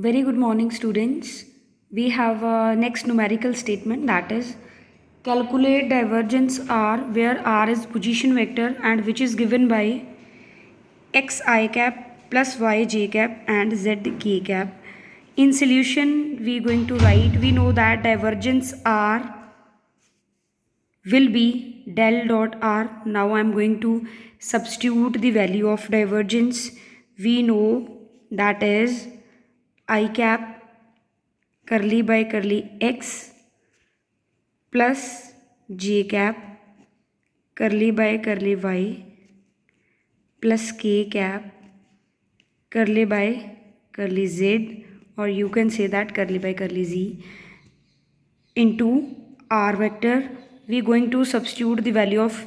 Very good morning, students. We have a next numerical statement, that is calculate divergence R where R is position vector and which is given by x I cap plus y j cap and z k cap. In solution, we going to write, we know that divergence R will be del dot R. Now I am going to substitute the value of divergence. We know that is I cap curly by curly x plus j cap curly by curly y plus k cap curly by curly z, or you can say that curly by curly z, into r vector. We going to substitute the value of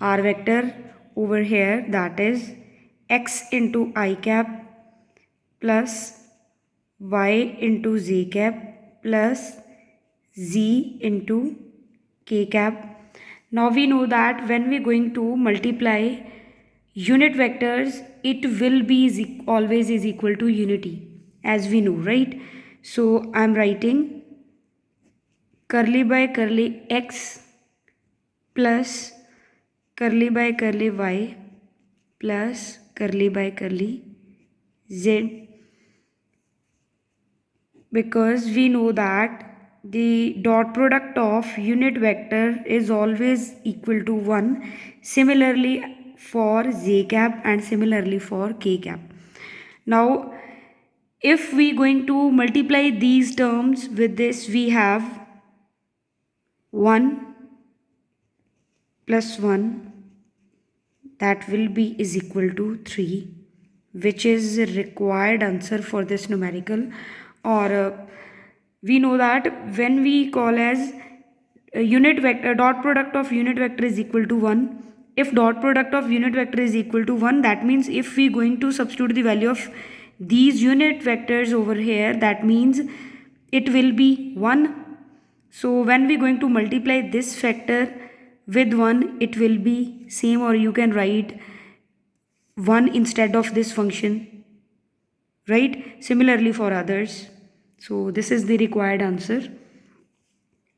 r vector over here, that is x into I cap plus y into j cap plus z into k cap. Now we know that when we going to multiply unit vectors, it will be always is equal to unity, as we know, right? So I am writing curly by curly x plus curly by curly y plus curly by curly z, because we know that the dot product of unit vector is always equal to 1. Similarly for j cap and similarly for k cap. Now if we going to multiply these terms with this, we have 1 plus 1, that will be is equal to 3, which is required answer for this numerical. Or we know that when we call as unit vector, dot product of unit vector is equal to 1. If dot product of unit vector is equal to 1, that means if we going to substitute the value of these unit vectors over here, that means it will be 1. So when we going to multiply this factor with 1, it will be same, or you can write 1 instead of this function, right? Similarly for others. So this is the required answer.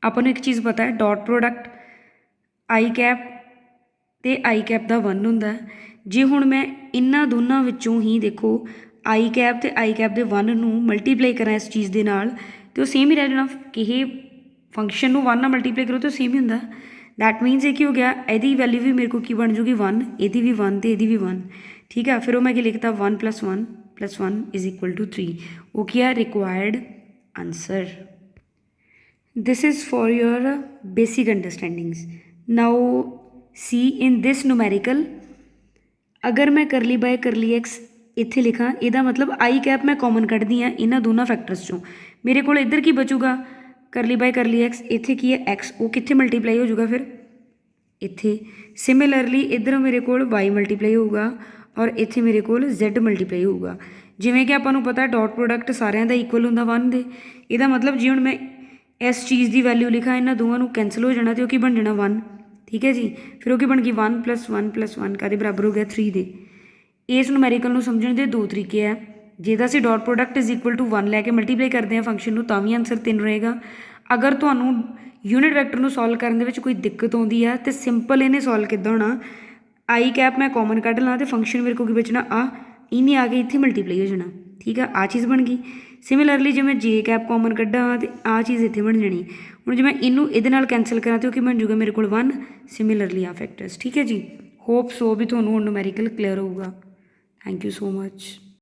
ਆਪਾਂ ਨੂੰ ਇੱਕ ਚੀਜ਼ ਪਤਾ ਹੈ, dot product ਆਈ cap ਤੇ ਆਈ cap ਦਾ 1 ਹੁੰਦਾ। ਜੇ ਹੁਣ ਮੈਂ ਇਹਨਾਂ ਦੋਨਾਂ ਵਿੱਚੋਂ ਹੀ ਦੇਖੋ ਆਈ ਕੈਪ ਤੇ ਆਈ ਕੈਪ ਦੇ 1 ਨੂੰ ਮਲਟੀਪਲਾਈ ਕਰਾਂ ਇਸ ਚੀਜ਼ ਦੇ ਨਾਲ, ਤੇ ਉਹ ਸੇਮ ਹੀ ਰਹਿ ਜਾਣਾ। ਕਿ ਇਹ ਫੰਕਸ਼ਨ ਨੂੰ 1 ਨਾਲ ਮਲਟੀਪਲਾਈ ਕਰੋ ਤਾਂ ਸੇਮ ਹੀ ਹੁੰਦਾ। ਦੈਟ ਮੀਨਸ ਇਹ ਕੀ ਹੋ ਗਿਆ, ਇਹਦੀ ਵੈਲਿਊ ਵੀ ਮੇਰੇ ਕੋਲ ਕੀ ਬਣ ਜੂਗੀ 1, ਇਹਦੀ ਵੀ 1 ਤੇ ਇਹਦੀ ਵੀ 1। ਠੀਕ ਆ, ਫਿਰ ਉਹ ਮੈਂ ਕੀ ਲਿਖਤਾ 1 plus 1 is equal to 3। ਉਹ ਕੀ ਆ, required answer. This is for your basic understandings. Now see in this numerical, अगर मैं करली बाय करली एक्स ਇੱਥੇ ਲਿਖਾਂ, ਇਹਦਾ ਮਤਲਬ ਆਈ ਕੈਪ ਮੈਂ ਕਾਮਨ ਕੱਢਦੀ ਹਾਂ ਇਹਨਾਂ ਦੋਨਾਂ ਫੈਕਟਰਸ ਚੋਂ। ਮੇਰੇ ਕੋਲ ਇੱਧਰ ਕੀ ਬਚੂਗਾ, ਕਰਲੀ ਬਾਈ ਕਰਲੀ ਐਕਸ। ਇੱਥੇ ਕੀ ਹੈ ਐਕਸ, ਉਹ ਕਿੱਥੇ ਮਲਟੀਪਲਾਈ ਹੋ ਜਾਊਗਾ ਫਿਰ ਇੱਥੇ। ਸਿਮਿਲਰਲੀ ਇੱਧਰ ਮੇਰੇ ਕੋਲ ਵਾਈ ਮਲਟੀਪਲਾਈ ਹੋਊਗਾ ਔਰ ਇੱਥੇ ਮੇਰੇ ਕੋਲ ਜ਼ੈਡ ਮਲਟੀਪਲਾਈ ਹੋਊਗਾ। ਜਿਵੇਂ ਕਿ ਆਪਾਂ ਨੂੰ ਪਤਾ ਡਾਟ ਪ੍ਰੋਡਕਟ ਸਾਰਿਆਂ ਦਾ ਇਕੁਅਲ ਹੁੰਦਾ 1 ਦੇ। ਇਹਦਾ ਮਤਲਬ ਜੇ ਹੁਣ ਮੈਂ ਇਸ ਚੀਜ਼ ਦੀ ਵੈਲਿਊ ਲਿਖਾਂ, ਇਹਨਾਂ ਦੋਵਾਂ ਨੂੰ ਕੈਂਸਲ ਹੋ ਜਾਣਾ ਅਤੇ ਉਹ ਕੀ ਬਣ ਜਾਣਾ 1। ਠੀਕ ਹੈ ਜੀ, ਫਿਰ ਉਹ ਕੀ ਬਣ ਗਈ 1 plus 1 ਕਾਹਦੇ ਬਰਾਬਰ ਹੋ ਗਿਆ 3 ਦੇ। ਇਸ ਨੂਮੈਰੀਕਲ ਨੂੰ ਸਮਝਣ ਦੇ ਦੋ ਤਰੀਕੇ ਆ। ਜੇ ਤਾਂ ਅਸੀਂ dot product is equal to 1 ਲੈ ਕੇ ਮਲਟੀਪਲਾਈ ਕਰਦੇ ਹਾਂ ਫੰਕਸ਼ਨ ਨੂੰ, ਤਾਂ ਵੀ ਆਨਸਰ 3 ਰਹੇਗਾ। ਅਗਰ ਤੁਹਾਨੂੰ ਯੂਨਿਟ ਵੈਕਟਰ ਨੂੰ ਸੋਲਵ ਕਰਨ ਦੇ ਵਿੱਚ ਕੋਈ ਦਿੱਕਤ ਆਉਂਦੀ ਆ ਤਾਂ ਸਿੰਪਲ ਇਹਨੇ ਸੋਲਵ ਕਿੱਦਾਂ ਹੋਣਾ, ਆਈ ਕੈਪ ਮੈਂ ਕਾਮਨ ਕੱਢ ਲਾਂ ਅਤੇ ਫੰਕਸ਼ਨ ਮੇਰੇ ਕੋਲ ਕੀ ਬਚਣਾ ਆ, ਇਹਨੇ ਆ ਕੇ ਇੱਥੇ ਮਲਟੀਪਲਾਈ ਹੋ ਜਾਣਾ। ਠੀਕ ਆ, ਆਹ ਚੀਜ਼ ਬਣ ਗਈ। ਸਿਮਿਲਰਲੀ ਜੇ ਮੈਂ ਜੇ ਕੈਪ ਕਾਮਨ ਕੱਢਾਂ ਅਤੇ ਆਹ ਚੀਜ਼ ਇੱਥੇ ਬਣ ਜਾਣੀ। ਹੁਣ ਜੇ ਮੈਂ ਇਹਨੂੰ ਇਹਦੇ ਨਾਲ ਕੈਂਸਲ ਕਰਾਂ ਤਾਂ ਉਹ ਕੀ ਬਣ ਜੂਗਾ ਮੇਰੇ ਕੋਲ 1। ਸਿਮਿਲਰਲੀ ਆ ਫੈਕਟਰਸ। ਠੀਕ ਹੈ ਜੀ, ਹੋਪ ਸੋ ਵੀ ਤੁਹਾਨੂੰ ਹੁਣ ਨੂਮੈਰੀਕਲ ਕਲੀਅਰ ਹੋਊਗਾ। Thank you so much.